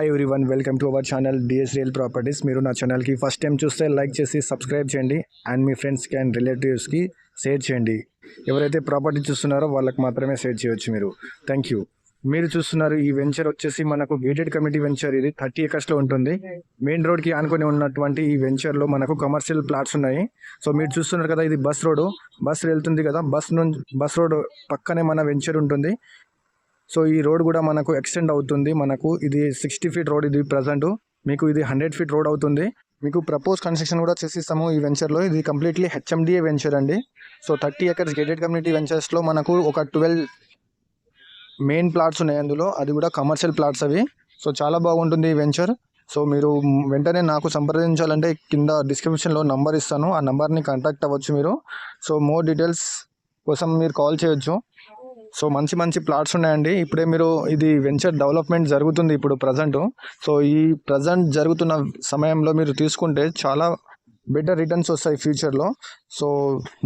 Hi everyone, welcome to our channel D S real properties. మీరు నా ఛానల్కి ఫస్ట్ టైం చూస్తే లైక్ చేసి సబ్స్క్రైబ్ చేయండి అండ్ మీ ఫ్రెండ్స్కి అండ్ రిలేటివ్స్కి షేర్ చేయండి. ఎవరైతే ప్రాపర్టీ చూస్తున్నారో వాళ్ళకి మాత్రమే షేర్ చేయొచ్చు మీరు. Thank you. మీరు చూస్తున్నారు ఈ వెంచర్ వచ్చేసి మనకు గేటెడ్ కమ్యూనిటీ వెంచర్. ఇది 30 acres ఉంటుంది. మెయిన్ రోడ్కి ఆనుకొని ఉన్నటువంటి ఈ వెంచర్లో మనకు కమర్షియల్ ప్లాట్స్ ఉన్నాయి. సో మీరు చూస్తున్నారు కదా, ఇది బస్ రోడ్. బస్ వెళ్తుంది కదా, బస్ రోడ్ పక్కనే మన వెంచర్ ఉంటుంది. సో ఈ రోడ్ కూడా మనకు ఎక్స్టెండ్ అవుతుంది. మనకు ఇది 60 feet రోడ్. ఇది ప్రజెంట్ మీకు ఇది 100 feet రోడ్ అవుతుంది. మీకు ప్రపోజ్ కన్స్ట్రక్షన్ కూడా చేసిస్తాము ఈ వెంచర్లో. ఇది కంప్లీట్లీ హెచ్ఎండిఏ వెంచర్ అండి. సో 30 acres గేటెడ్ కమ్యూనిటీ వెంచర్స్లో మనకు ఒక 12 మెయిన్ ప్లాట్స్ ఉన్నాయి అందులో. అది కూడా కమర్షియల్ ప్లాట్స్ అవి. సో చాలా బాగుంటుంది ఈ వెంచర్. సో మీరు వెంటనే నాకు సంప్రదించాలంటే కింద డిస్క్రిప్షన్లో నంబర్ ఇస్తాను, ఆ నంబర్ని కాంటాక్ట్ అవ్వచ్చు మీరు. సో మోర్ డీటెయిల్స్ కోసం మీరు కాల్ చేయొచ్చు. సో మంచి మంచి ప్లాట్స్ ఉన్నాయండి. ఇప్పుడే మీరు ఇది వెంచర్ డెవలప్మెంట్ జరుగుతుంది ఇప్పుడు ప్రజెంట్. సో ఈ ప్రజెంట్ జరుగుతున్న సమయంలో మీరు తీసుకుంటే చాలా బెటర్ రిటర్న్స్ వస్తాయి ఫ్యూచర్లో. సో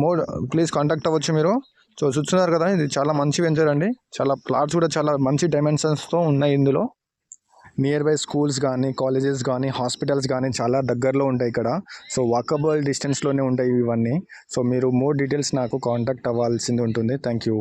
మోర్ ప్లీజ్ కాంటాక్ట్ అవ్వచ్చు మీరు. సో చూస్తున్నారు కదా, ఇది చాలా మంచి వెంచర్ అండి. చాలా ప్లాట్స్ కూడా చాలా మంచి డైమెన్షన్స్తో ఉన్నాయి ఇందులో. నియర్ బై స్కూల్స్ కానీ, కాలేజెస్ కానీ, హాస్పిటల్స్ కానీ చాలా దగ్గరలో ఉంటాయి ఇక్కడ. సో వాకబుల్ డిస్టెన్స్లోనే ఉంటాయి ఇవన్నీ. సో మీరు మోర్ డీటెయిల్స్ నాకు కాంటాక్ట్ అవ్వాల్సింది ఉంటుంది. Thank you.